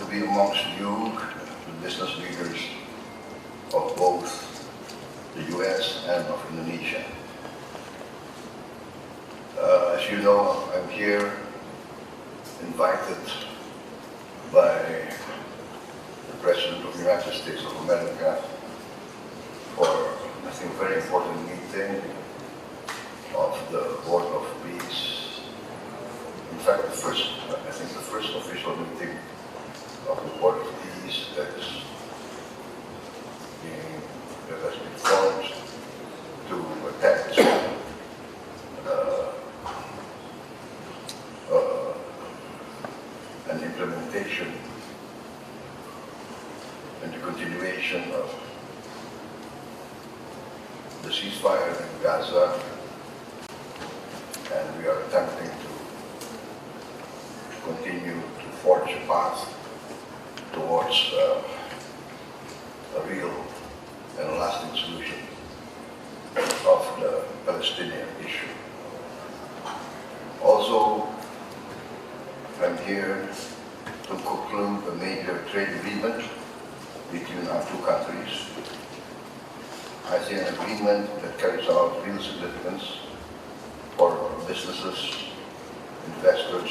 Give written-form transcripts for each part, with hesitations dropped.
to be amongst you, the business leaders of both the US and of Indonesia. As you know, I'm here invited by the President of the United States of America for, I think, a very important meeting of the Board of Peace. In fact, the first official meeting of the Board of Peace that has been formed to attend an implementation and the continuation of the ceasefire in Gaza, and we are attempting to continue to forge a path towards a real and lasting solution of the Palestinian issue. Also, I'm here to conclude a major trade agreement between our two countries. I see an agreement that carries out real significance for businesses, investors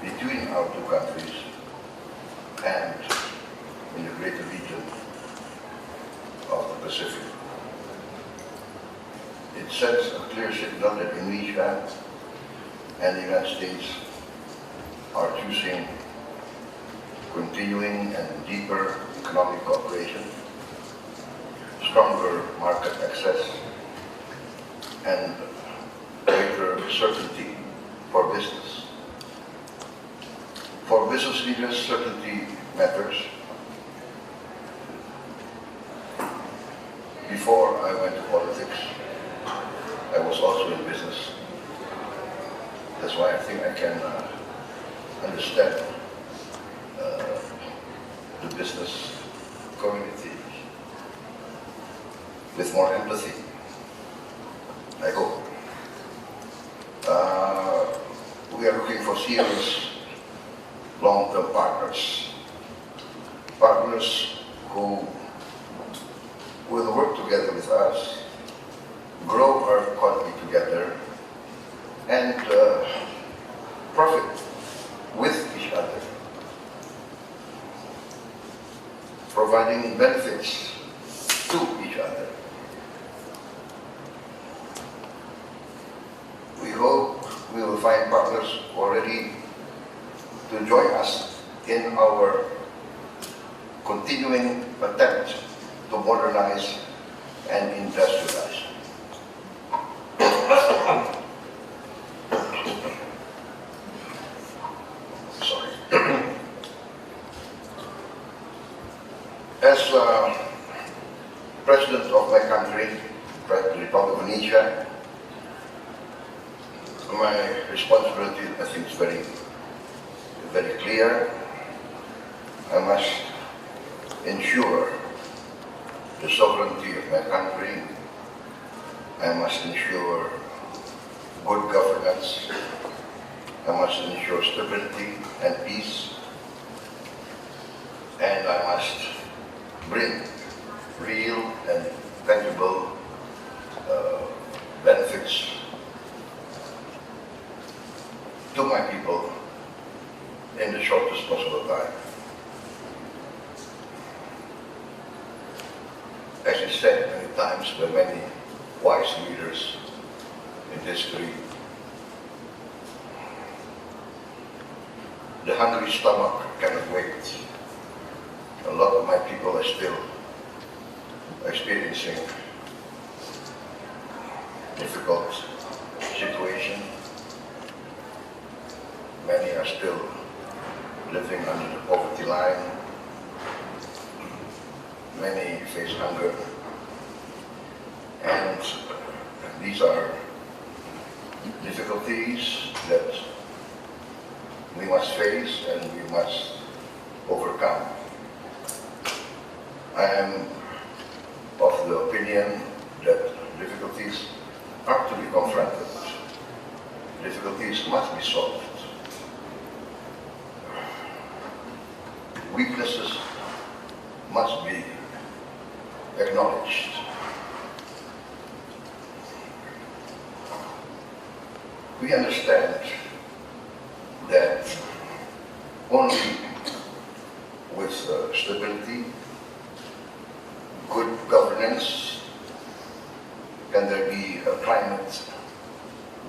between our two countries and in the greater region of the Pacific. It sends a clear signal that Indonesia and the United States are choosing continuing and deeper economic cooperation, stronger market access, and greater certainty for business. For business leaders, certainty matters. Before I went to politics, I was also in business. That's why I think I can understand the business community with more empathy, I hope. We are looking for serious long-term partners who will work together with us, grow our economy together, and profit with each other, providing benefits to each other. We hope we will find partners who are ready to join us in our continuing attempt to modernize and industrialize. Sorry. As President of my country, the Republic of Indonesia, my responsibility, I think, is very clear. I must ensure the sovereignty of my country. I must ensure good governance. I must ensure stability and peace. And I must bring real and tangible benefits to my people in the shortest possible time. As is said many times by many wise leaders in history, the hungry stomach cannot wait. A lot of my people are still experiencing difficult situation. Many are still living under the poverty line. Many face hunger. And these are difficulties that we must face and we must overcome. I am of the opinion that difficulties are to be confronted. Difficulties must be solved. weaknesses must be acknowledged. We understand that only with stability, good governance, can there be a climate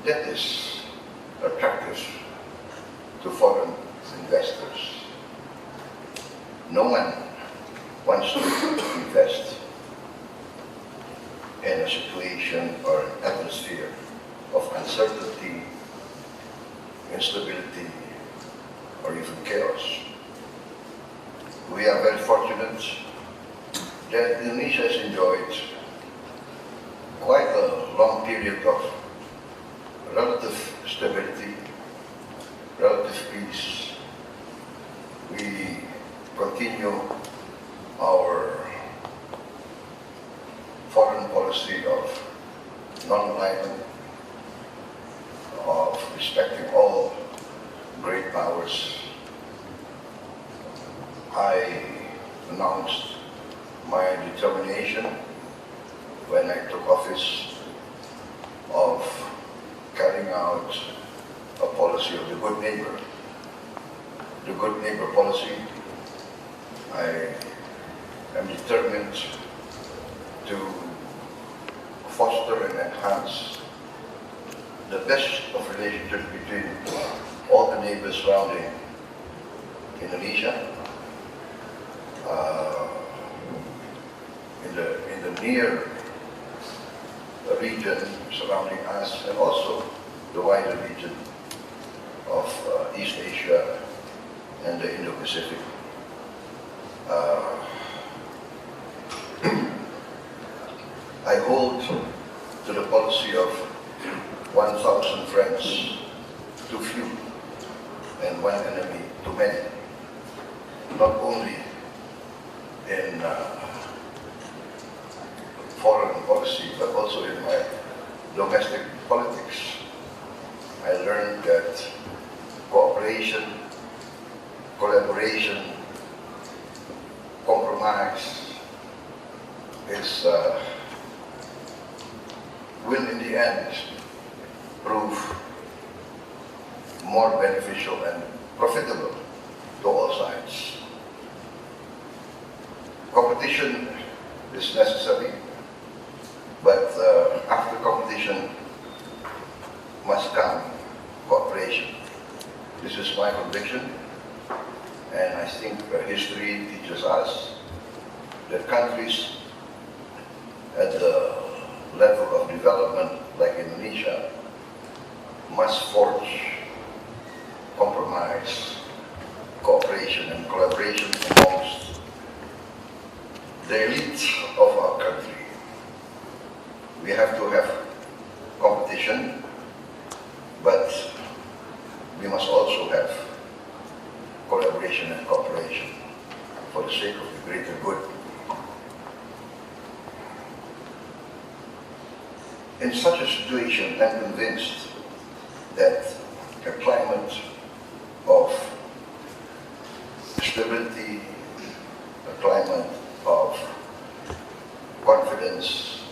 that is attractive to foreign investors. No one wants to invest in a situation or an atmosphere of uncertainty, instability, or even chaos. We are very fortunate that Indonesia has enjoyed quite a long period of relative stability, relative peace. We continue our foreign policy of non-alignment, of respecting all great powers. I announced my determination when I took office of carrying out a policy of the good neighbor. The good neighbor policy, I am determined to foster and enhance the best of relationships between all the neighbors surrounding Indonesia. In the near region surrounding us, and also the wider region of East Asia and the Indo-Pacific. I hold to the policy of 1,000 friends too few and one enemy too many, not only in foreign policy, but also in my domestic politics. I learned that cooperation, collaboration, compromise will in the end prove more beneficial and profitable to all sides. Competition is necessary, but after competition must come cooperation. This is my conviction, and I think history teaches us that countries at the level of development like Indonesia must forge compromise, cooperation and collaboration amongst the elite of our country. We have to have competition, but we must also have collaboration and cooperation for the sake of the greater good. In such a situation, I'm convinced that a climate of stability, a climate of confidence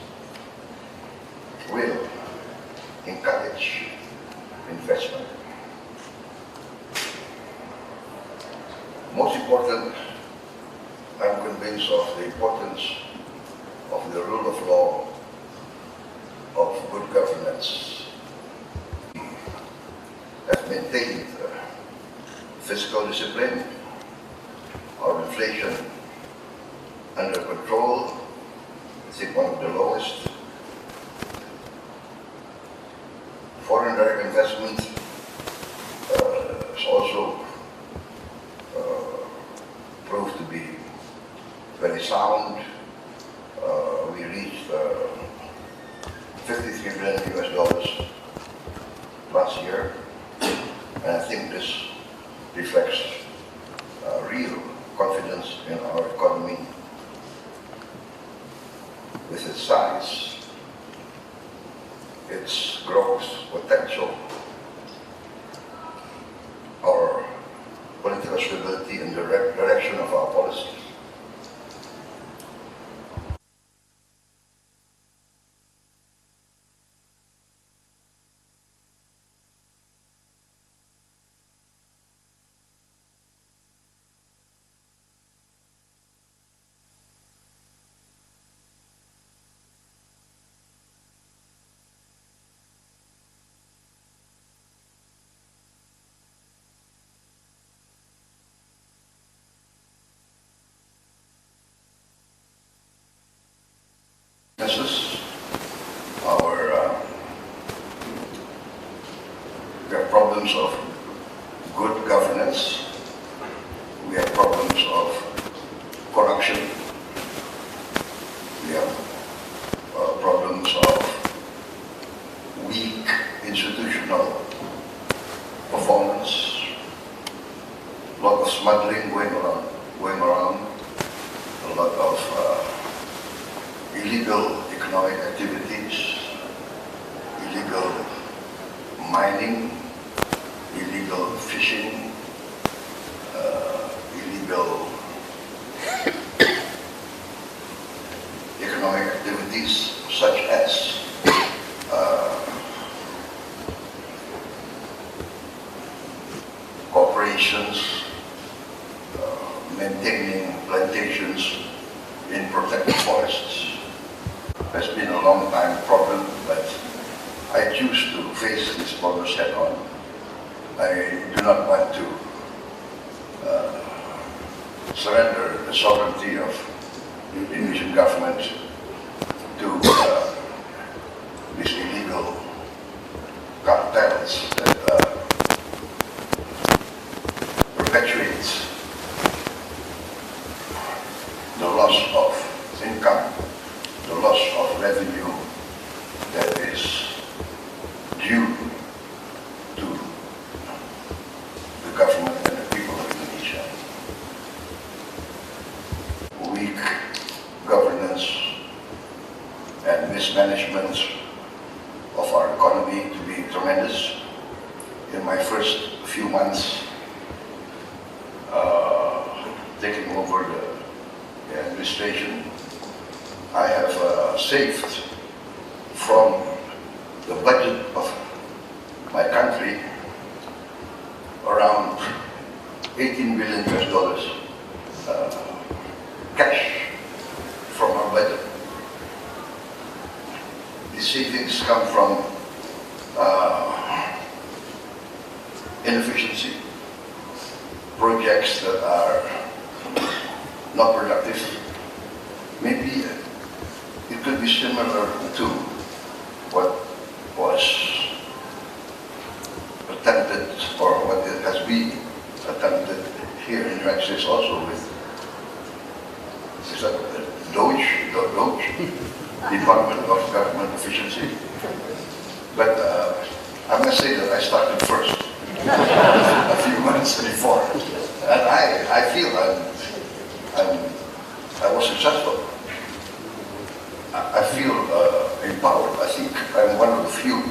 will encourage investment. Most important, I'm convinced of the importance of the rule of law, of good governance. We have maintained fiscal discipline, our inflation under control, I think one of the lowest. Foreign direct investment is also proved to be very sound. We reached $53 billion last year, and I think this reflects real confidence in our economy. With its size, its growth potential, our political political stability and the direction of our policies. We have problems of good governance. We have problems of corruption. We have problems of weak institutional performance. A lot of smuggling going around. A lot of illegal economic activities, illegal mining, illegal fishing, illegal economic activities such as corporations maintaining plantations in protected forests. Has been a long time problem, but I choose to face this problem head on. I do not want to surrender the sovereignty of the Indonesian government to these illegal cartels that perpetuate the loss of income, the loss of revenue that is due to the government and the people of Indonesia. Weak governance and mismanagement of our economy to be tremendous. In my first few months taking over the administration, I have saved from the budget of my country around $18 billion cash from our budget. The savings come from inefficiency, projects that are not productive. Maybe it could be similar to what was attempted, or what has been attempted here in the United States also with, is that DOGE, Department of Government Efficiency. But I must say that I started first, a few months before, and I feel I was successful. I feel empowered. I think I'm one of the few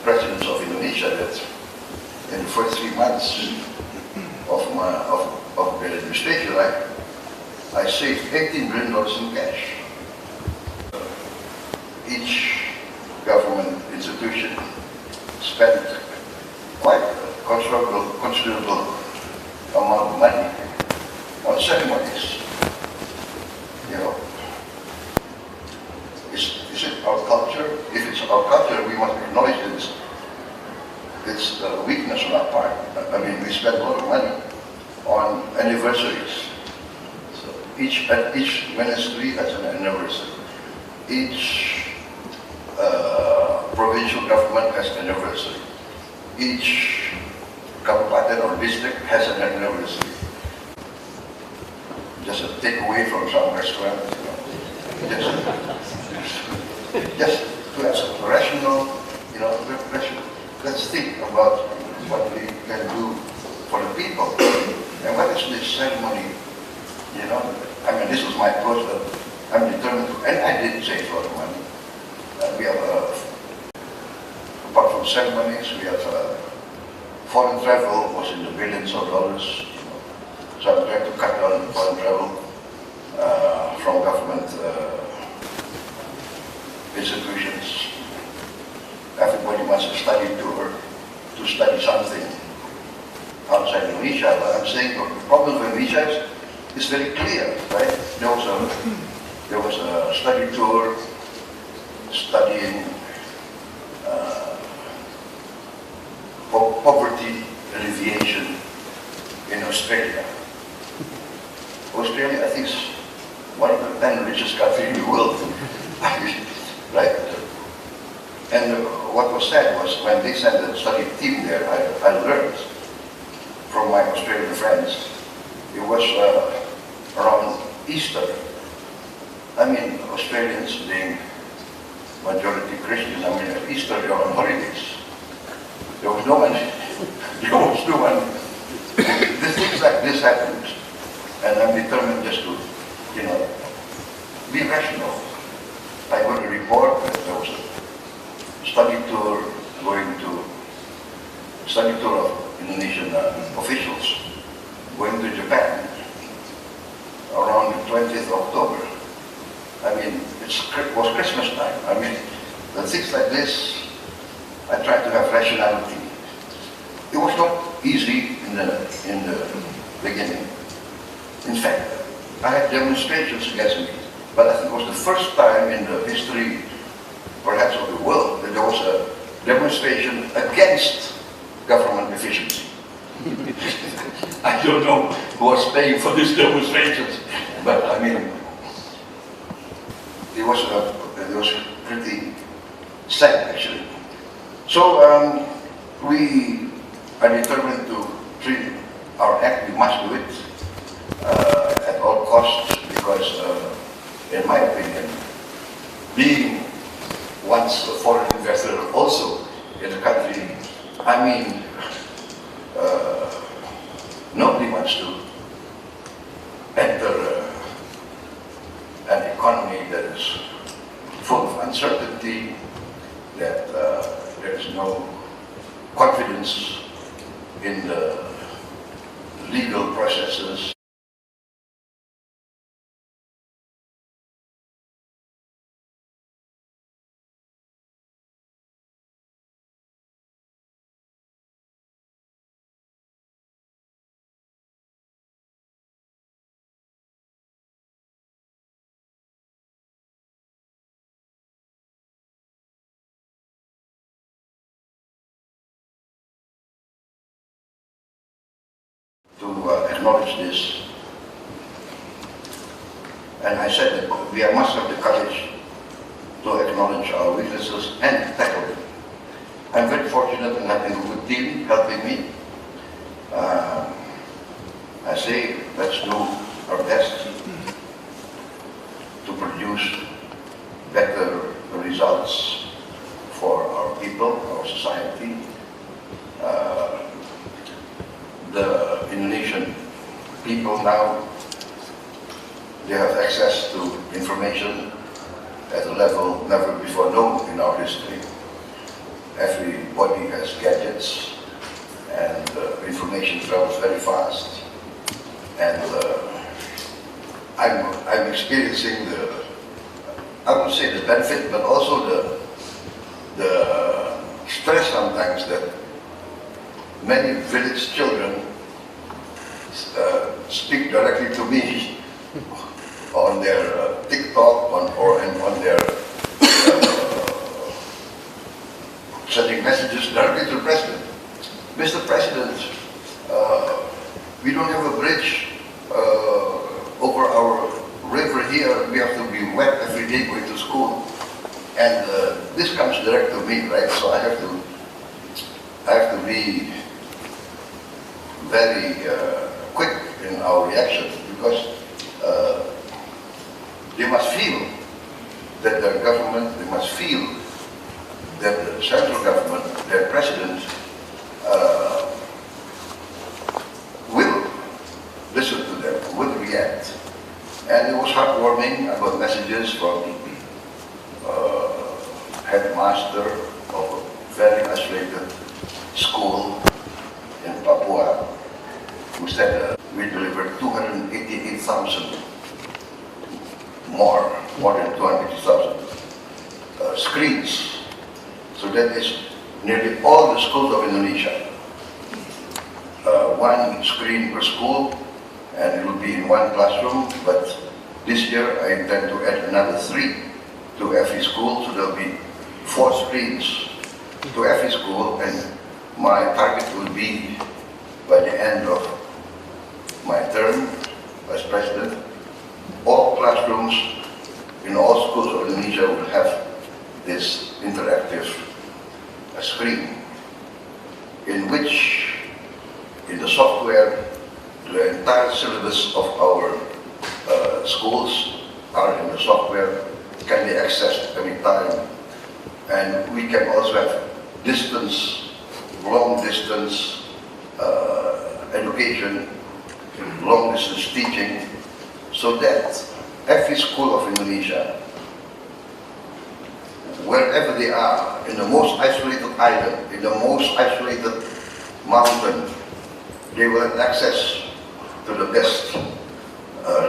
presidents of Indonesia that in the first 3 months of the administration, I saved $18 billion in cash. Each government institution spent quite a considerable amount of money on ceremonies. You know, is it our culture? If it's our culture, we must acknowledge that it's a weakness on our part. I mean, we spend a lot of money on anniversaries. So each ministry has an anniversary. Each provincial government has an anniversary. Each kabupaten or district has an anniversary. Just a takeaway from some restaurant, you know. Just to have some rational, you know, let's think about what we can do for the people. And what is this ceremony, you know? I mean, this was my approach, but I'm determined to, and I did save a lot of money. We have, apart from ceremonies, we have foreign travel was in the billions of dollars. You know. So I'm trying to cut down foreign travel from government institutions. Everybody wants a study tour to study something outside Indonesia. But I'm saying the problem with Indonesia is very clear, right? There was a study tour studying poverty alleviation in Australia. Australia, I think, is one of the 10 richest countries in the world, right? And what was said was, when they sent the study team there, I learned from my Australian friends, it was around Easter. I mean, Australians being majority Christian, I mean, at Easter they are on holidays. There was no one, things like this happened. And I'm determined just to, be rational. I got a report that there was a study tour of Indonesian officials going to Japan around the 20th of October. I mean, it was Christmas time. I mean, the things like this, I try to have rationality. It was not easy in the beginning. In fact, I had demonstrations against me, but I think it was the first time in the history, perhaps of the world, that there was a demonstration against government efficiency. I don't know who was paying for these demonstrations, but I mean, it was pretty sad actually. So we are determined to treat our act. We must do it at all costs, because in my opinion, being once a foreign investor also in the country, I mean, nobody wants to enter an economy that is full of uncertainty, that there is no confidence in the legal processes. To acknowledge this. And I said that we must have the courage to acknowledge our weaknesses and tackle them. I'm very fortunate in having a good team helping me. I say, let's do our best to produce better results for our people, our society. The Indonesian people now, they have access to information at a level never before known in our history. Everybody has gadgets, and information travels very fast. And I'm experiencing I would say the benefit, but also the stress sometimes that many village children speak directly to me on their TikTok or on their sending messages directly to the President. Mr. President, we don't have a bridge over our river here. We have to be wet every day going to school. And this comes direct to me, right? So I have to be very quick in our reaction, because they must feel that their government, they must feel that the central government, their president, will listen to them, will react. And it was heartwarming. I got messages from headmaster of a very isolated school in Papua, who said we delivered 288,000 more than 280,000 screens. So that is nearly all the schools of Indonesia. One screen per school, and it will be in one classroom, but this year I intend to add another 3 to every school, so there will be 4 screens to every school, and my target will be by the end of my term as president, all classrooms in all schools of Indonesia will have this interactive screen, in which, in the software, the entire syllabus of our schools are in the software, can be accessed anytime, and we can also have long distance education, long distance teaching, so that every school of Indonesia, wherever they are, in the most isolated island, in the most isolated mountain, they will have access to the best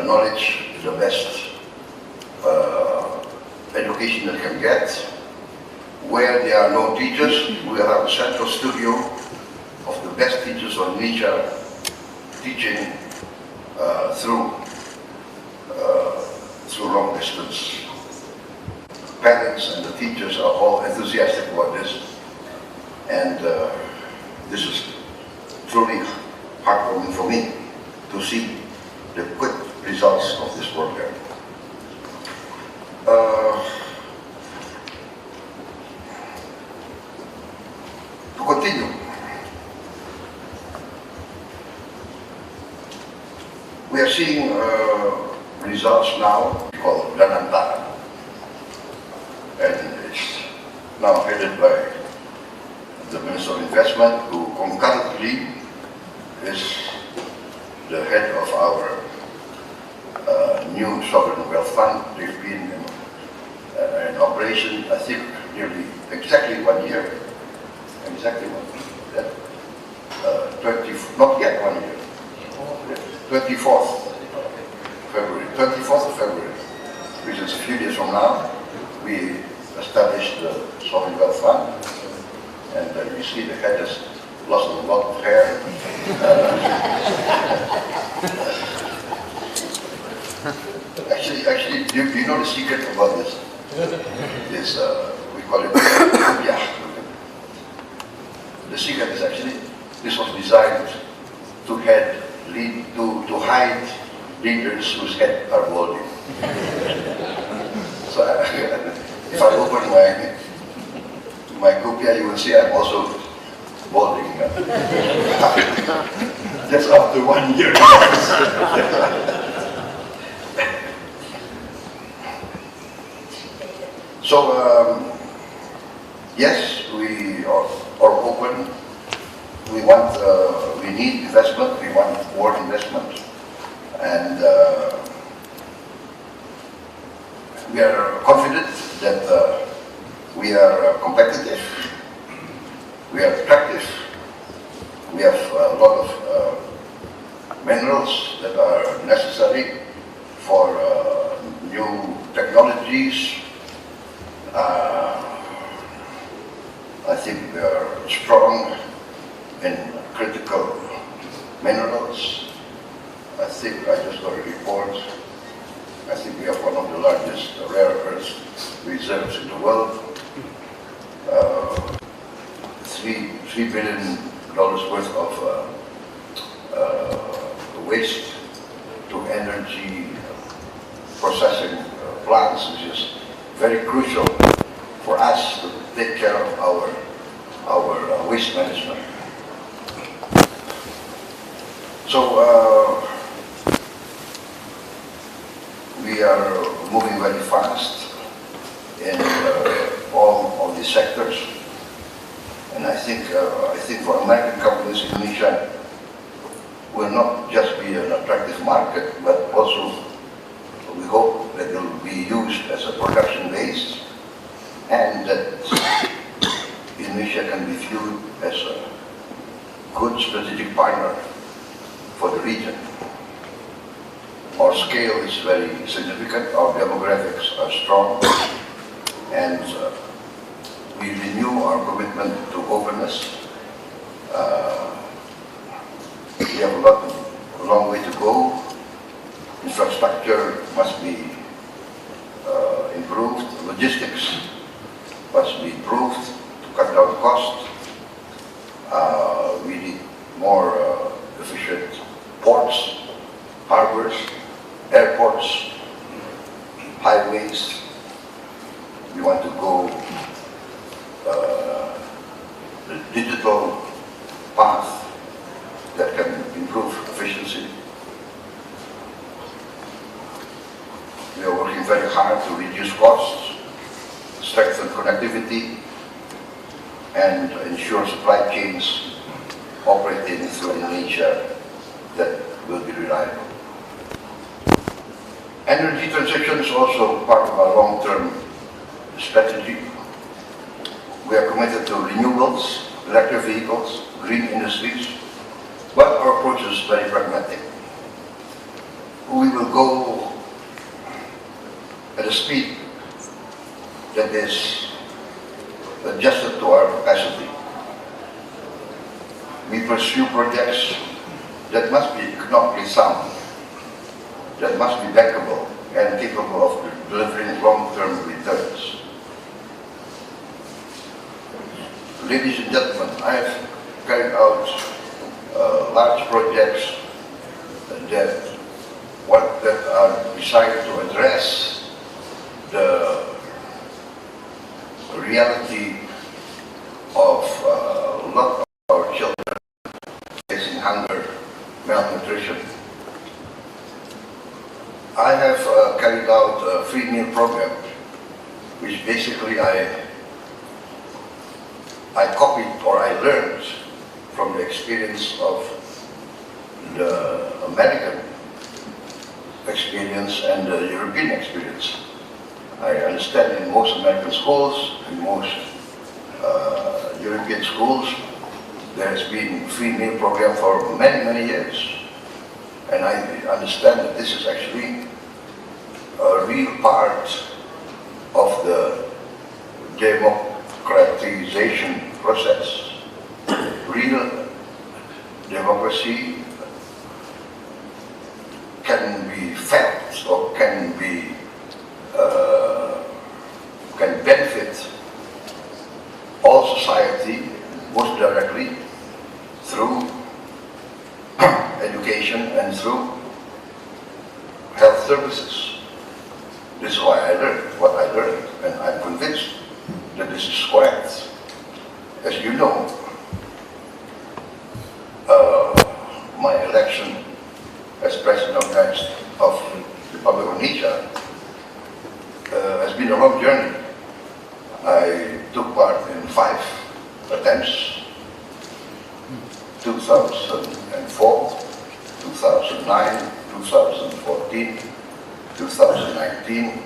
knowledge, the best education they can get. Where there are no teachers, we will have a central studio of the best teachers of Indonesia teaching through long distance. Parents and the teachers are all enthusiastic about this, and this is truly heartwarming for me to see the quick results of this program. To continue, we are seeing results now called Dapatkan, and it's now headed by the Minister of Investment, who concurrently is the head of our new sovereign wealth fund. They've been in operation, I think, nearly exactly 1 year. Exactly 1 year. not yet 1 year. 24th February. 24th of February, which is a few days from now, we established the sovereign wealth fund, and you see the head has lost a lot of hair. Actually, do you know the secret about this? We call it pindah. The secret is actually, this was designed to hide leaders whose heads are balding. So if I open my kopia, you will see I'm also balding. That's after 1 year. So yes, we are open. We need investment. We want more investment, and we are confident that we are competitive. We are attractive. We have a lot of minerals that are necessary for new technologies. I think we are strong in critical minerals. I think I just got a report. I think we have one of the largest rare earth reserves in the world. $3 billion worth of waste to energy processing plants, which is very crucial for us to take care of our waste management. So we are moving very fast in all of these sectors, and I think for American companies, Indonesia will not just be an attractive market, but also we hope that it will be used as a production base, and that Indonesia can be viewed as a good strategic partner for population, our scale is very significant, our demographics are strong, and we renew our commitment to openness. We have a long way to go. Infrastructure must be improved, logistics must be improved to cut down costs. We need more efficient ports, harbors, airports, highways. We want to go the digital path that can improve efficiency. We are working very hard to reduce costs, strengthen connectivity, and ensure supply chains operating through Indonesia that will be reliable. Energy transition is also part of our long-term strategy. We are committed to renewables, electric vehicles, green industries, but our approach is very pragmatic. We will go at a speed that is adjusted to our capacity. We pursue projects that must be economically sound, that must be bankable and capable of delivering long-term returns. Ladies and gentlemen, I have carried out large projects that are designed to address the reality of a lot of our children facing hunger, malnutrition. I have carried out a free meal program, which basically I copied or I learned from the experience of the American experience and the European experience. I understand in most American schools, in most European schools, there has been free meal program for many, many years. And I understand that this is actually a real part of the democratization process. Real democracy can be felt or can benefit all society most directly through education and through health services. This is why I learned what I learned, and I'm convinced that this is correct. As you know, my election as President of the Republic of Indonesia has been a long journey. I took part in 5 attempts, 2004, 2009, 2014, 2019,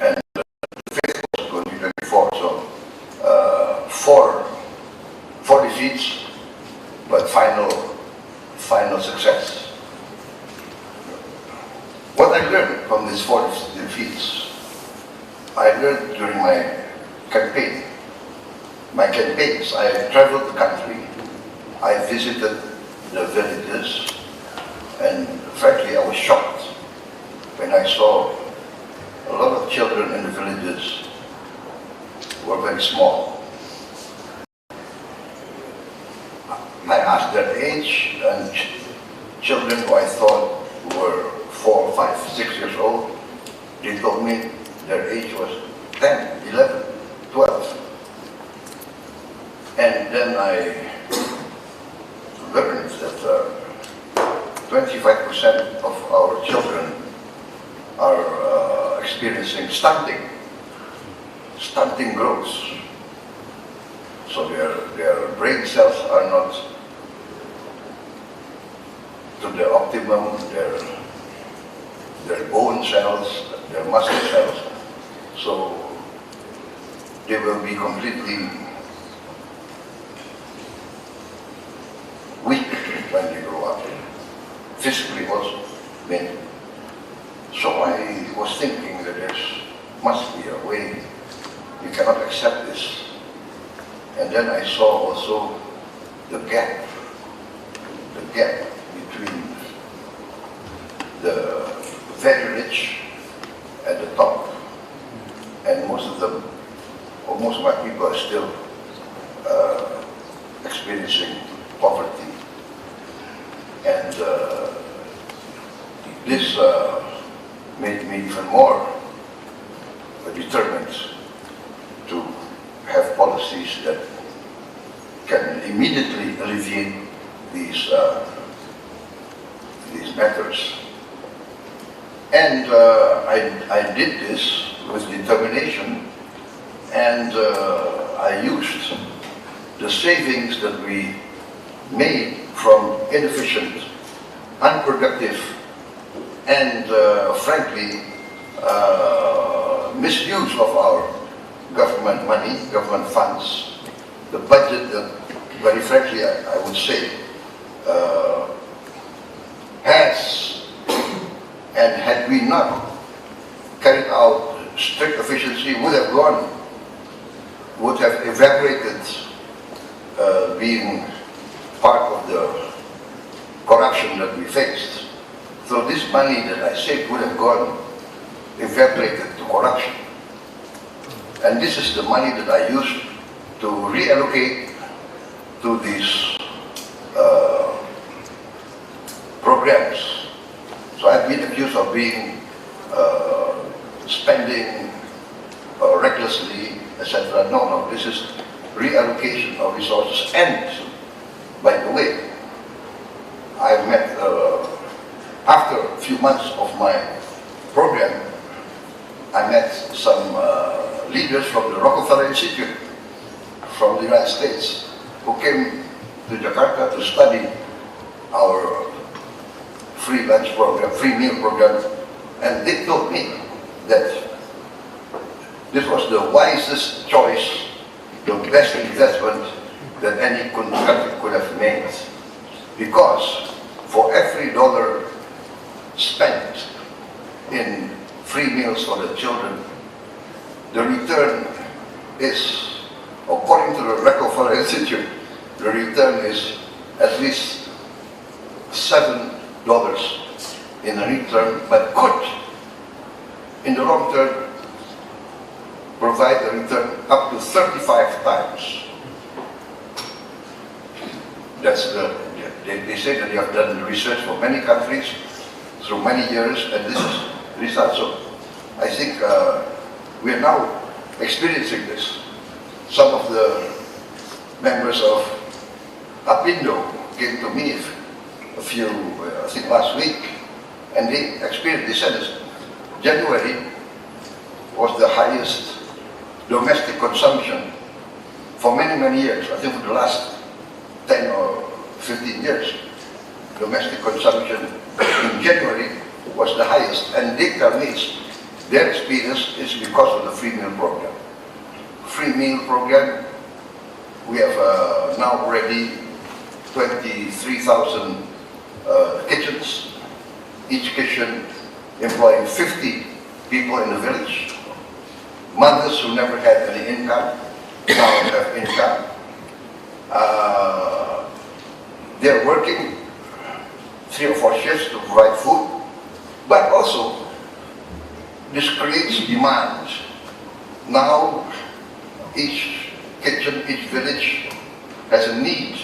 and the 5th was 2024. So 4 defeats, but final success. What I learned from these 4 defeats, I learned during my campaign. My campaigns, I traveled the country, I visited the villages, and frankly I was shocked when I saw a lot of children in the villages were very small. I asked their age, and children who I thought were 4, 5, 6 years old, they told me their age was 10, 11, 12. And then I learned that 25% of our children are experiencing stunting growth. So their brain cells are not to the optimum, their bone cells, their muscle cells. So they will be completely weak by physically also. So I was thinking that there must be a way. We cannot accept this. And then I saw also the gap between the very rich at the top, and most of them, or most of my people are still experiencing poverty. And this made me even more determined to have policies that can immediately alleviate these matters. And I did this with determination, and I used the savings that we made from inefficient, unproductive, and frankly, misuse of our government money, government funds, the budget that, very frankly, I would say, has, and had we not carried out strict efficiency, would have evaporated being part of the corruption that we faced. So this money that I saved would have gone evaporated to corruption. And this is the money that I used to reallocate to these programs. So I've been accused of being spending recklessly, etc. No, this is reallocation of resources. And by the way, I met, after a few months of my program, I met some leaders from the Rockefeller Institute from the United States who came to Jakarta to study our free lunch program, free meal program, and they told me that this was the wisest choice, the best investment that any country could have made, because for every dollar spent in free meals for the children, the return is, according to the Rockefeller Institute, the return is at least $7 in the return, but could, in the long term, provide a return up to 35 times. That's they say that they have done research for many countries through many years, and this is the result. So I think we are now experiencing this. Some of the members of Apindo came to me a few, I think last week, and they said this. January was the highest domestic consumption for many, many years. I think for the last 10 or 15 years, domestic consumption in January was the highest. And they tell me their experience is because of the free meal program. Free meal program, we have now already 23,000 kitchens, each kitchen employing 50 people in the village. Mothers who never had any income now have income. They're working 3 or 4 shifts to provide food, but also this creates demand. Now each kitchen, each village has a need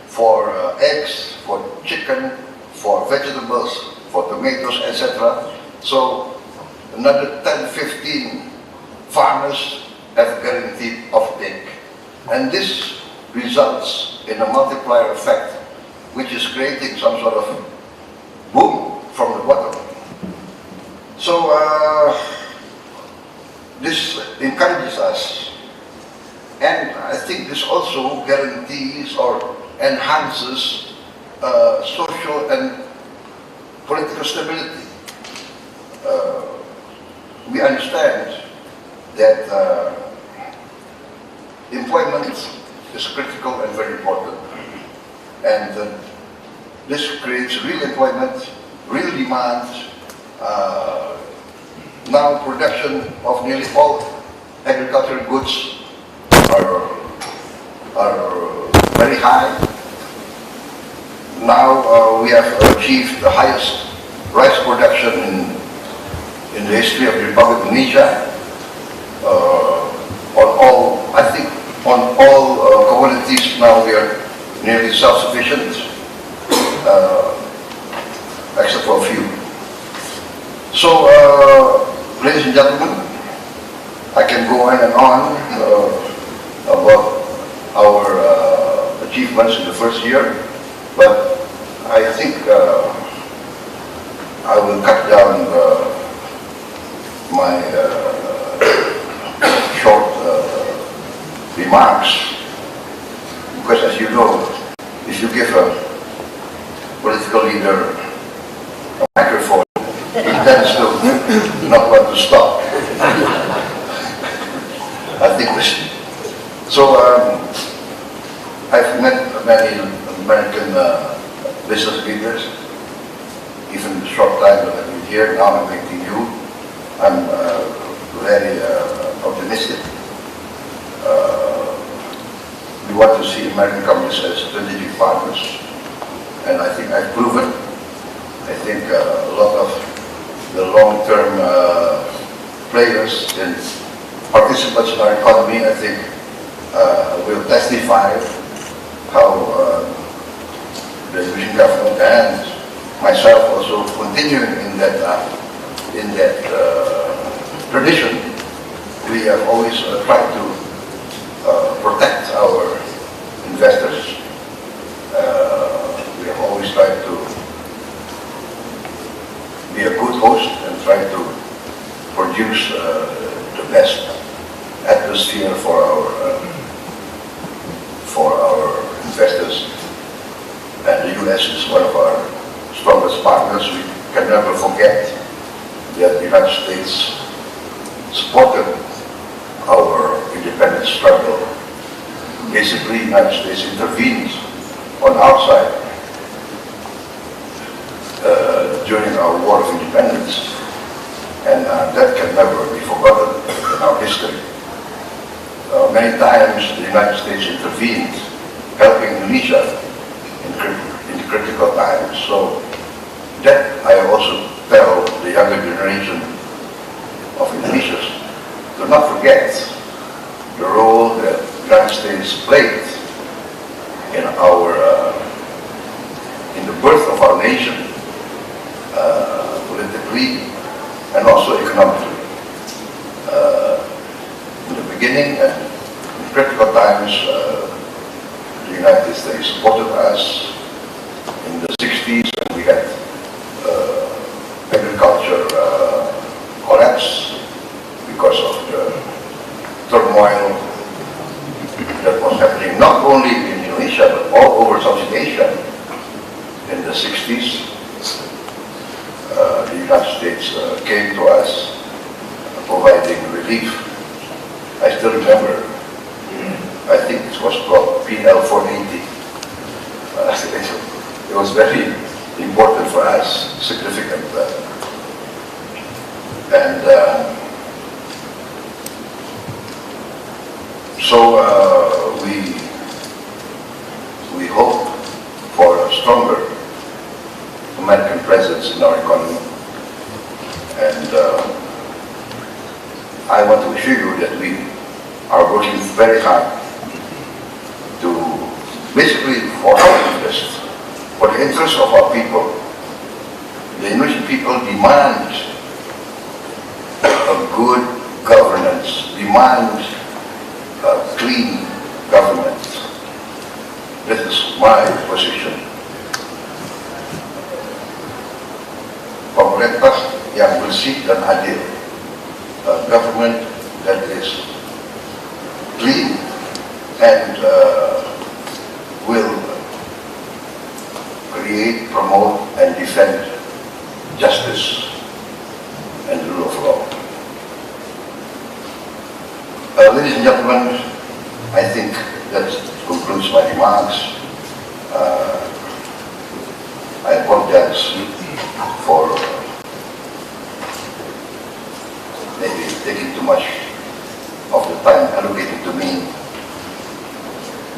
for eggs, for chicken, for vegetables, for tomatoes, etc. So another 10, 15 farmers have guaranteed offtake. And this results in a multiplier effect, which is creating some sort of boom from the bottom. So this encourages us. And I think this also guarantees or enhances social and political stability. We understand that employment is critical and very important. And This creates real employment, real demand. Now production of nearly all agricultural goods are very high. Now we have achieved the highest rice production in the history of the Republic of Indonesia. On all commodities now we are nearly self-sufficient, except for a few. So, ladies and gentlemen, I can go on and on about our achievements in the first year, but I think I will cut down my short remarks, because as you know, if you give a political leader a microphone, he tends to not want to stop. I think we should. So I've met many American business leaders, even the short time that I've been here. Now I'm meeting you. I'm very optimistic. We want to see American companies as strategic partners, and I think I've proven. I think a lot of the long-term players and participants in our economy, I think, will testify how the Indonesian government and myself also continuing in that tradition. We have always tried to protect our investors. We have always tried to be a good host and try to produce the best atmosphere for our investors. And the US is one of our strongest partners. We can never forget that the United States supported our independence struggle. Basically, the United States intervened on our side during our War of Independence, and that can never be forgotten in our history. Many times the United States intervened, helping Indonesia in the critical times. So that I also tell the younger generation of Indonesians, do not forget the role that the United States played in in the birth of our nation, politically and also economically. In the beginning and in critical times, the United States supported us. In the 60s, when we had agriculture collapse because of the turmoil that was happening not only in Indonesia but all over Southeast Asia. In the 60s, the United States came to us providing relief. I still remember, I think it was called PL 480. It was very important for us, significant. So we hope for a stronger American presence in our economy, and I want to assure you that we are working very hard to basically for our interest, for the interest of our people. The Indonesian people demand a good governance, demand a clean government. This is my position. Pemerintah yang bersih dan adil, a government that is clean and will create, promote and defend justice and the rule of law. Ladies and gentlemen, I think that concludes my remarks. apologize for maybe taking too much of the time allocated to me,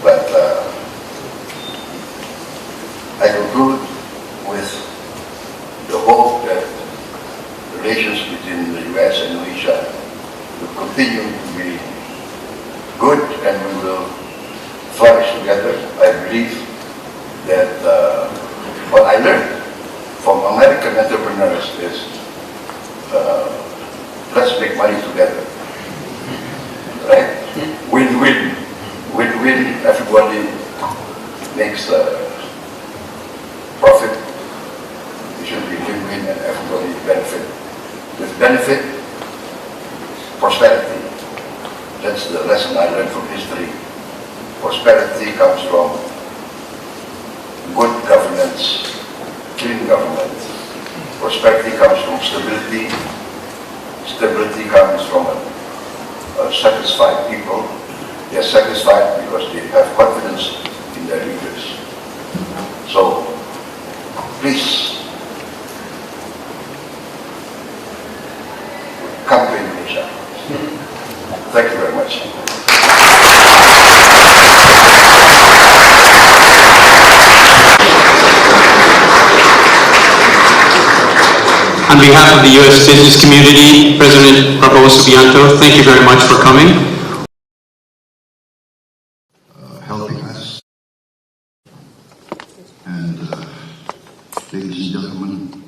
but I conclude with the hope that relations between the US and Indonesia will continue to be good and we will flourish together. I believe that what I learned from American entrepreneurs is let's make money together, right? Win-win, win-win. Everybody makes profit. It should be win-win and everybody benefit. With benefit, prosperity. That's the lesson I learned from history. Prosperity comes from good governance, clean government. Prosperity comes from stability. Stability comes from satisfied people. They are satisfied because they have confidence in their leaders. So, please, come to Indonesia. Thank you very much. On behalf of the U.S. business community, President Prabowo Bicara, thank you very much for coming. Helping us. And ladies and gentlemen,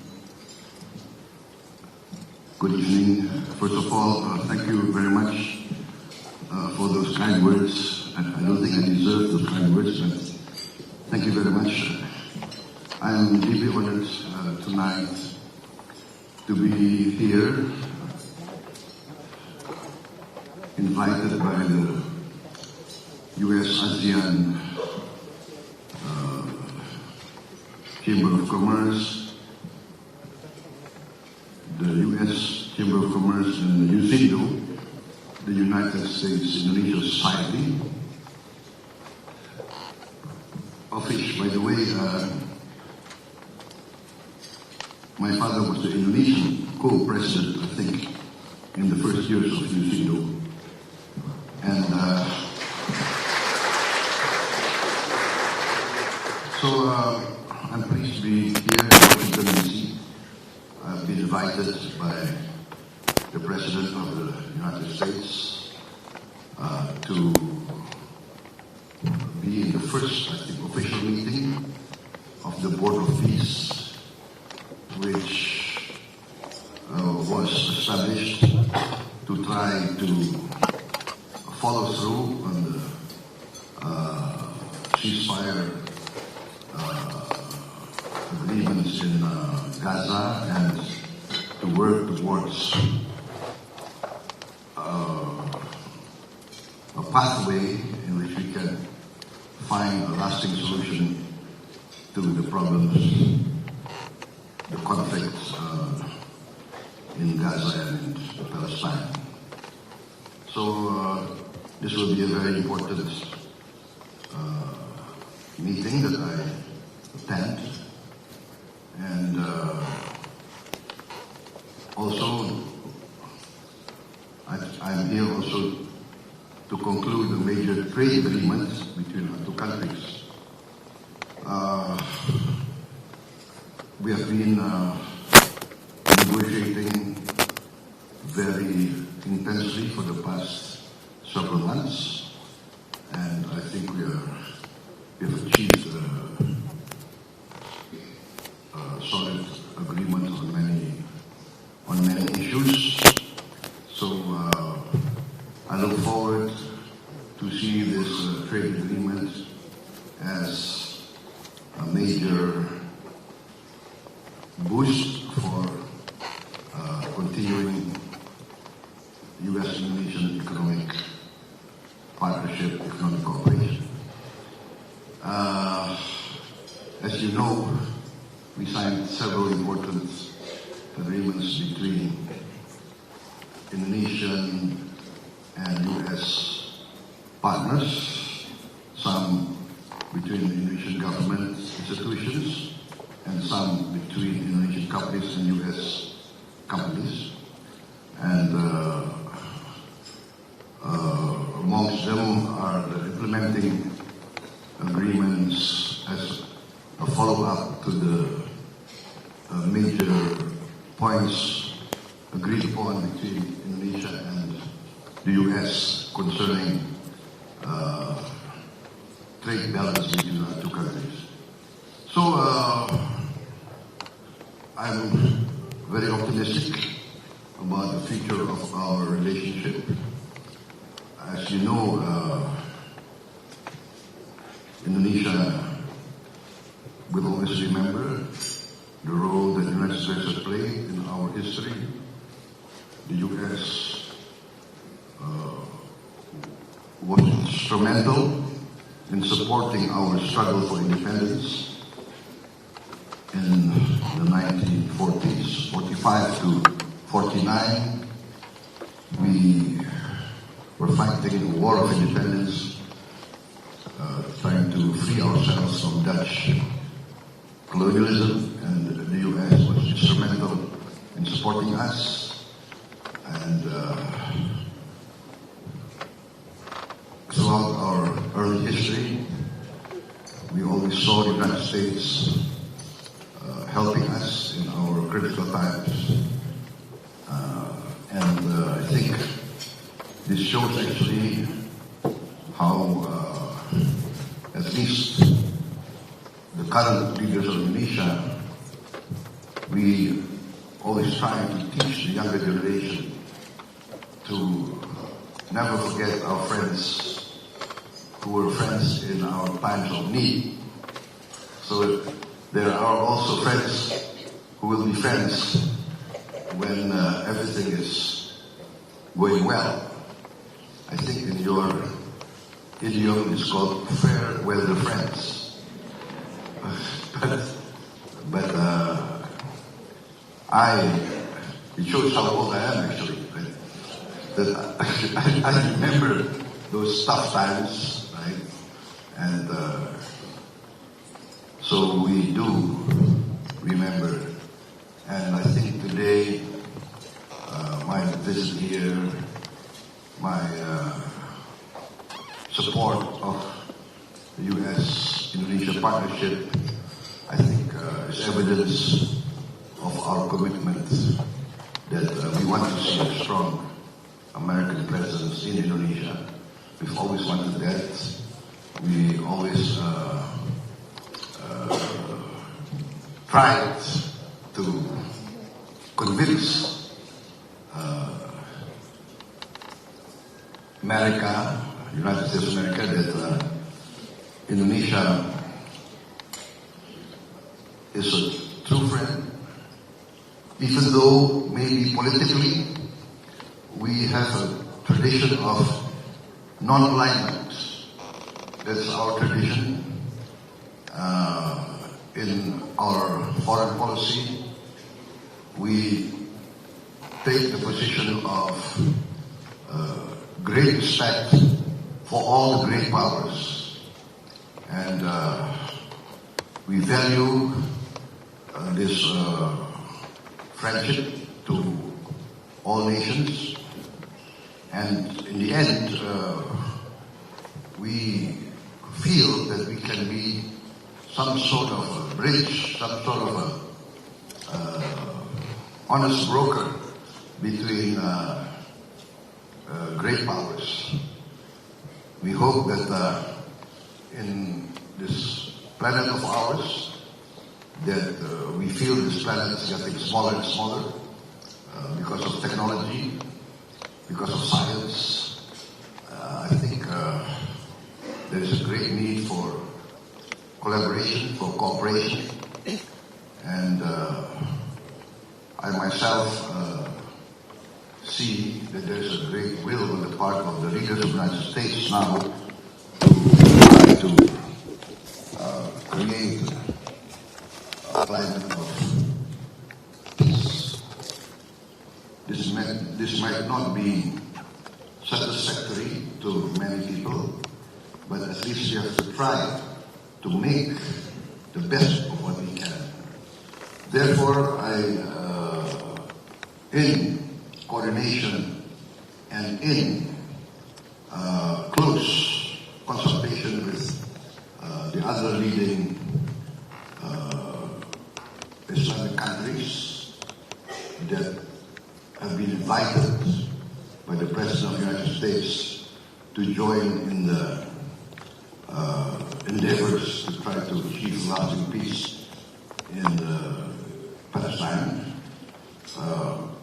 good evening. First of all, thank you very much for those kind words. I don't think I deserve those kind words, but thank you very much. I'm deeply honored tonight to be here, invited by the US-ASEAN Chamber of Commerce, the US Chamber of Commerce and the USINDO, the United States-Indonesia Society, of which, by the way, my father was the Indonesian co-president, I think, in the first years of USINDO. And so I'm pleased to be here in Washington, D.C. I've been invited by the President of the United States to be in the first, I think, official meeting of the Board of Peace, which was established to try to follow through on the ceasefire agreements in Gaza and to work towards a pathway in which we can find a lasting solution to the problems, the conflicts in Gaza and in Palestine. So this will be a very important meeting that I attend, and also I'm here also to conclude a major trade agreement between our two countries. We have been negotiating very intensely for the past several months, and I think we have achieved a solid agreement on many issues. So I look forward to see this trade agreement as a major boost for continuing US-Indonesian economic partnership, economic cooperation. As you know, we signed several important agreements between Indonesian and US partners, some between the Indonesian government institutions and some between Indonesian companies and US companies. And amongst them are the implementing agreements as a follow-up to the major points agreed upon between Indonesia and the US concerning trade balance between our two countries. So I'm very optimistic about the future of our relationship. As you know, Indonesia will always remember the role that the United States has played in our history. The U.S. was instrumental in supporting our struggle for independence in the 1940s, 45 to 49. We were fighting a war of independence, trying to free ourselves from Dutch colonialism, and the U.S. was instrumental in supporting us. And throughout our early history, we always saw the United States helping us in our critical times. I think this shows actually how, at least the current leaders of Indonesia, we always try to teach the younger generation to never forget our friends who were friends in our times of need. So there are also friends who will be friends when everything is going well. I think in your idiom it's called fair weather friends. But it shows how old I am actually. That I remember those tough times, right? And so we do remember. And I think today, my visit here, my support of the US-Indonesia partnership, I think is evidence of our commitment that we want to see a strong American presence in Indonesia. We've always wanted that. We always tried to convince America, United States of America, that Indonesia is a true friend, even though maybe politically we have a tradition of non-alignment. That's our tradition. In our foreign policy, we take the position of great respect for all the great powers. And we value this friendship to all nations. And in the end, we feel that we can be some sort of a bridge, some sort of a honest broker between great powers. We hope that in this planet of ours, that we feel this planet is getting smaller and smaller because of technology, because of science. I think there is a great need for collaboration, for cooperation, and I myself see that there is a great will on the part of the leaders of the United States now to try to create a climate of peace. This might not be satisfactory to many people, but at least you have to try to make the best of what we can. Therefore, in coordination and in close consultation with the other leading Islamic countries that have been invited by the President of the United States to join in the endeavors to try to achieve lasting peace in Palestine.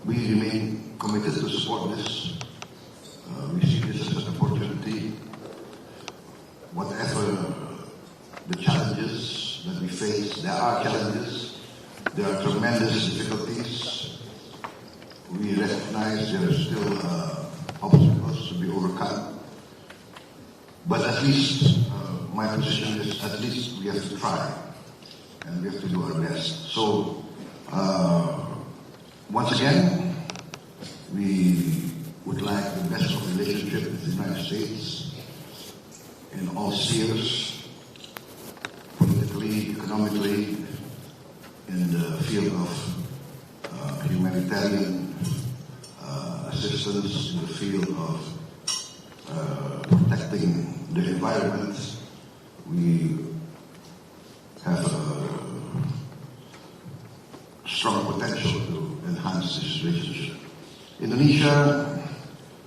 We remain committed to support this. We see this as an opportunity. Whatever the challenges that we face, there are challenges, there are tremendous difficulties. We recognize there are still obstacles to be overcome. But at least, my position is at least we have to try and we have to do our best. So, once again, we would like the best of relationship with the United States in all spheres, politically, economically, in the field of humanitarian assistance, in the field of protecting the environment. We have a strong potential to enhance this relationship. Indonesia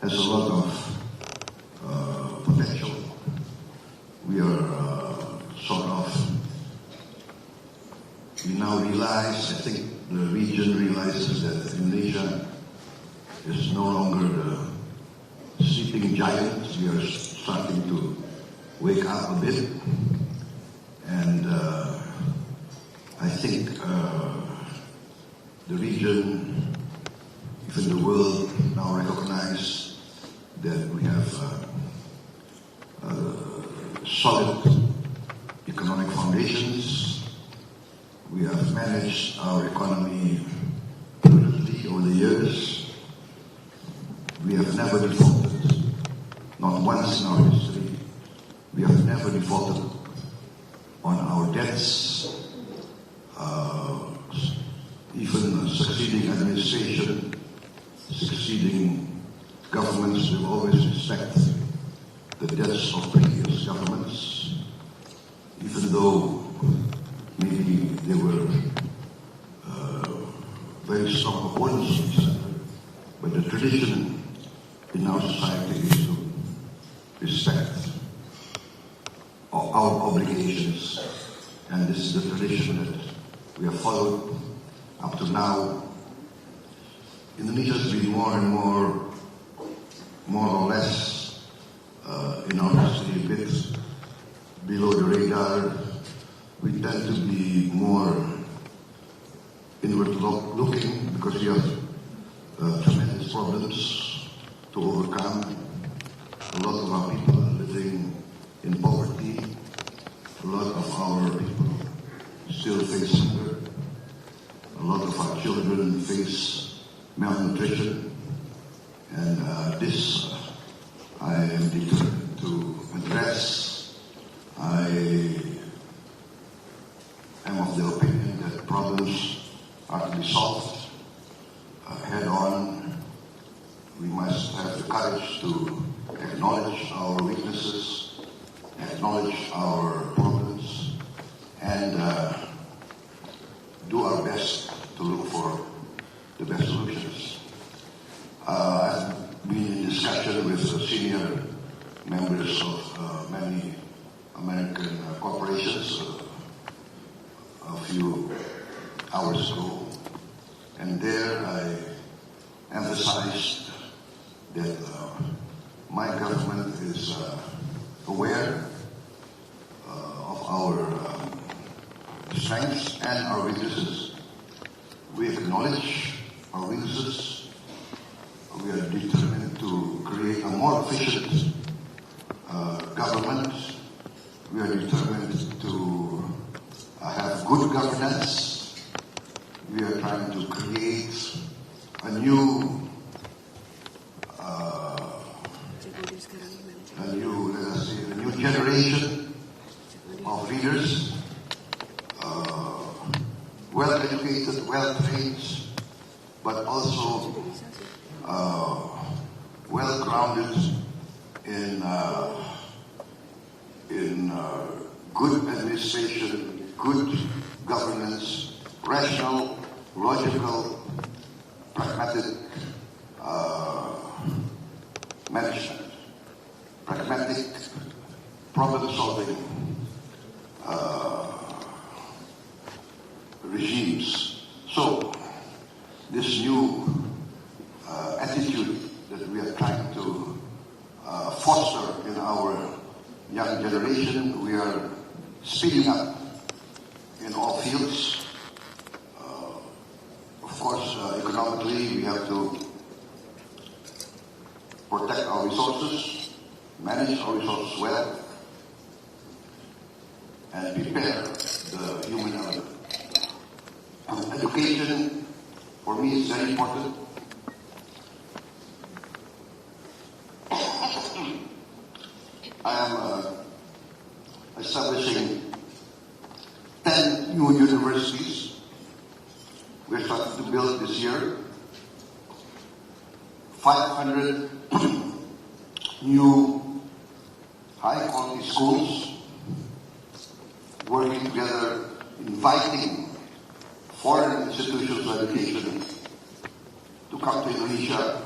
has a lot of potential. We are we now realize, I think the region realizes that Indonesia is no longer the sleeping giant. We are starting to wake up a bit. And I think the region, even the world, now recognize that we have solid economic foundations. We have managed our economy prudently over the years. We have never defaulted, not once in our history. We have never defaulted on our debts. Even succeeding administration, succeeding governments will always respect the debts of previous governments, even though maybe they were very strong opponents of each other. But the tradition in our society is to respect our obligations, and this is the tradition that we have followed up to now. Indonesia has been more and more or less in our history a bit below the radar. We tend to be more inward looking because we have tremendous problems to overcome. A lot of our people are living in poverty. A lot of our people still face hunger. A lot of our children face malnutrition. And this I am determined to address. I am of the opinion that problems are to be solved head on. We must have the courage to acknowledge our weaknesses, acknowledge our problems, and do our best to look for the best solutions. I've been in discussion with senior members of many American corporations a few hours ago, and there I emphasized that my government is aware of our strengths and our weaknesses. We acknowledge our weaknesses. We are determined to create a more efficient government. We are determined to have good governance. We are trying to create a new generation of leaders, well-educated, well-trained, but also well-grounded in good administration, good governance, rational, logical, pragmatic management, pragmatic problem-solving regimes. So, this new attitude that we are trying to foster in our young generation, we are speeding up in all fields. Of course, economically, we have to protect our resources, manage our resources well, and prepare the human element. Education, for me, is very important. I am establishing 10 new universities. We're starting to build this year 500 new high-quality schools, working together, inviting foreign institutions of education to come to Indonesia.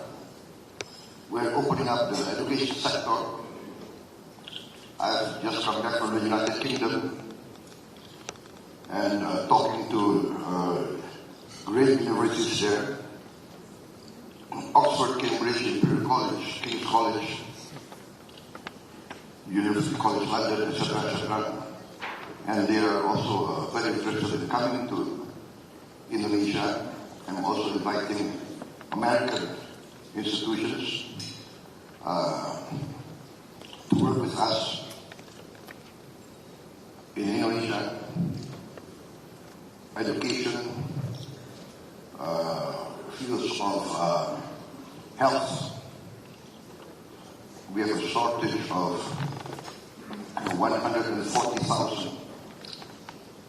We're opening up the education sector. I've just come back from the United Kingdom and talking to great universities there. Oxford, Cambridge, Imperial College, King's College, University College London, etc., etc. And they are also very interested in coming to Indonesia. I'm also inviting American institutions to work with us in Indonesia. Education, fields of health. We have a shortage of 140,000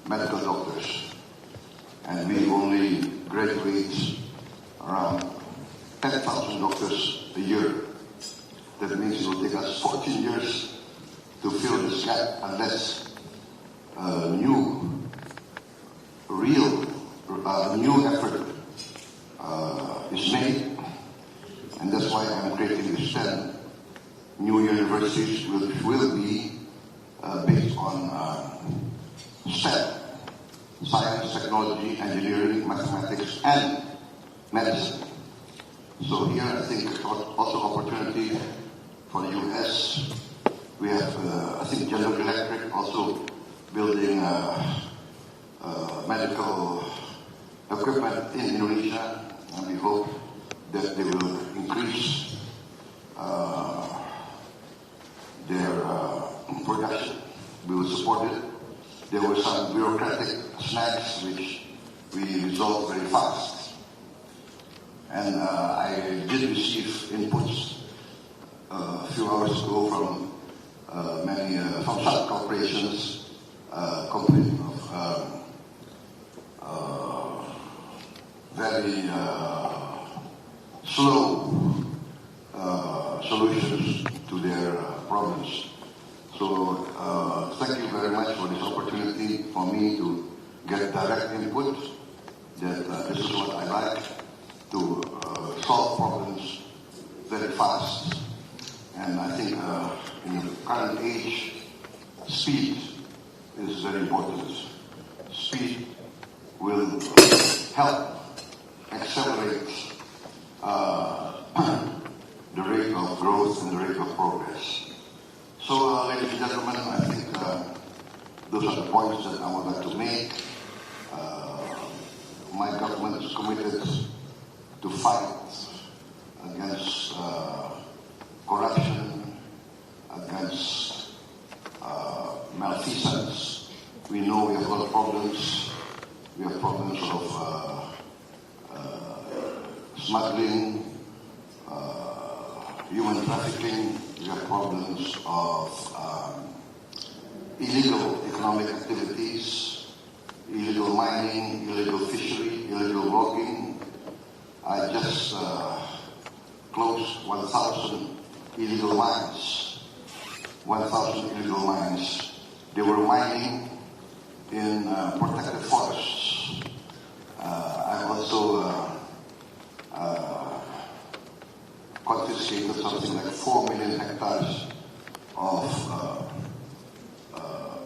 medical doctors, and we only graduate around 10,000 doctors a year. That means it will take us 14 years to fill this gap unless new effort is made, and that's why I'm creating these 10 new universities, which will be based on STEM, science, technology, engineering, mathematics, and medicine. So here I think also opportunity for the US. We have, I think, General Electric also building medical equipment in Indonesia, and we hope that they will increase their production. We will support it. There were some bureaucratic snags which we resolved very fast. And I did receive inputs a few hours ago from from some corporations complaining of very slow solutions to their problems. So thank you very much for this opportunity for me to get direct input that this is what I like, to solve problems very fast. And I think in the current age, speed is very important. Speed will help accelerate the rate of growth and the rate of progress. So, ladies and gentlemen, I think those are the points that I would like to make. My government is committed to fight against corruption, against malfeasance. We know we have a lot of problems. We have problems of smuggling, human trafficking. We have problems of illegal economic activities. illegal mining, illegal fishery, illegal logging. I just closed 1,000 illegal mines. 1,000 illegal mines. They were mining in protected forests. I also confiscated something like 4 million hectares of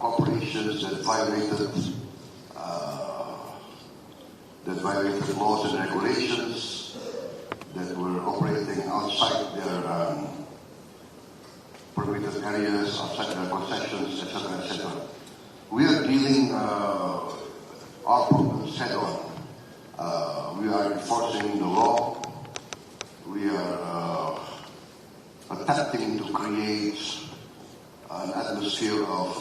corporations that violated laws and regulations, that were operating outside their permitted areas, outside their concessions, etc., etc. We are dealing our problems head on. We are enforcing the law. We are attempting to create an atmosphere of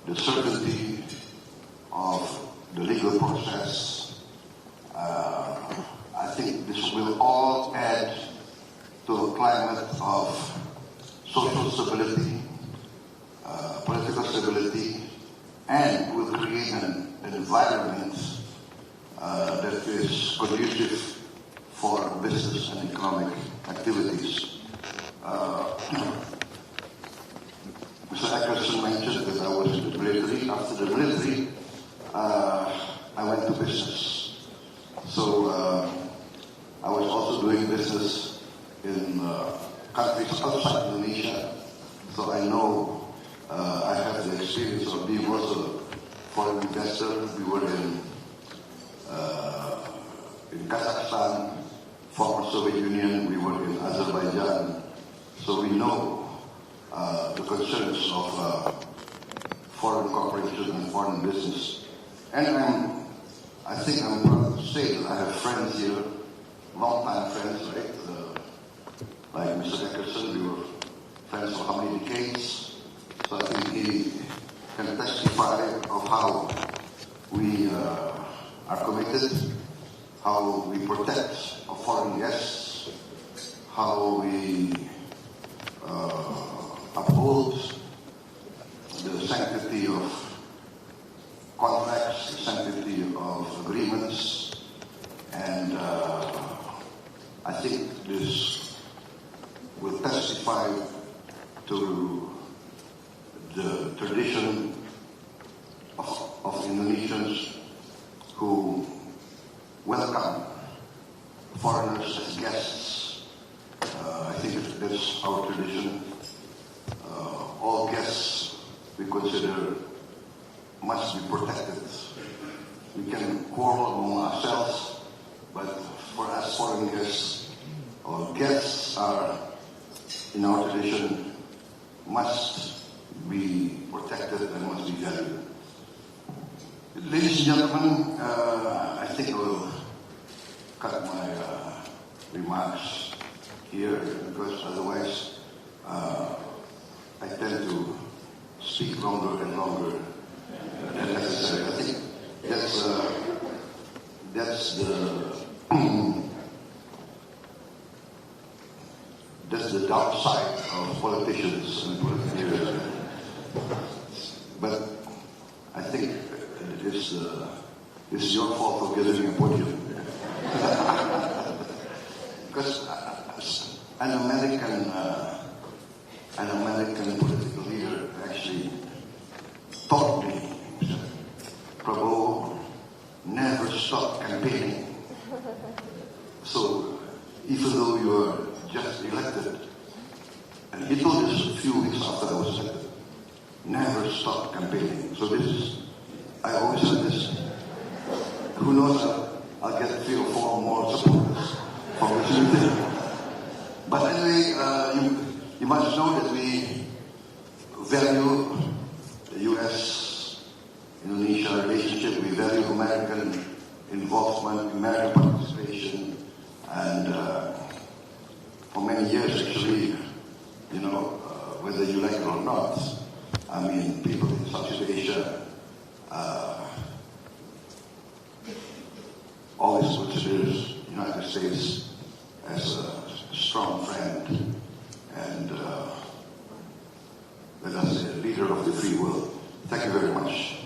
the certainty of the legal process. I think this will all add to a climate of social stability, political stability, and will create an environment that is conducive for business and economic activities. Mr. Ackerson mentioned that I was in the military. After the military, I went to business. So I was also doing business in countries outside Indonesia. So I know I have the experience of being also a foreign investor. We were in Kazakhstan, former Soviet Union. We were in Azerbaijan. So we know the concerns of foreign corporations and foreign business. And I think I'm proud to say that I have friends here, long-time friends, right? Like Mr. Ackerson, we were friends for how many decades? So I think he can testify of how we are committed, how we protect our foreign guests, how we uphold the sanctity of contracts, the sanctity of agreements, and I think this will testify to the tradition of Indonesians who welcome foreigners as guests. I think that's our tradition. All guests we consider must be protected. We can quarrel among ourselves, but for us foreign guests, or guests are, in our tradition, must be protected and must be valued. Ladies and gentlemen, I think I will cut my remarks here because otherwise I tend to speak longer and longer than necessary. I think that's the downside of politicians and politicians. But I think it's your fault for giving me a podium. Because an American political leader actually taught me, Prabowo, never stop campaigning. So even though you are just elected, and he told us a few weeks after I was elected, never stop campaigning. So I always said this. Who knows, I'll get 3 or 4 more supporters from this meeting. But anyway, you must know that we value the US-Indonesia relationship. We value American involvement, American participation, and for many years actually, whether you like it or not, I mean, people in Southeast Asia always considers the United States as a strong friend and, let us say, a leader of the free world. Thank you very much.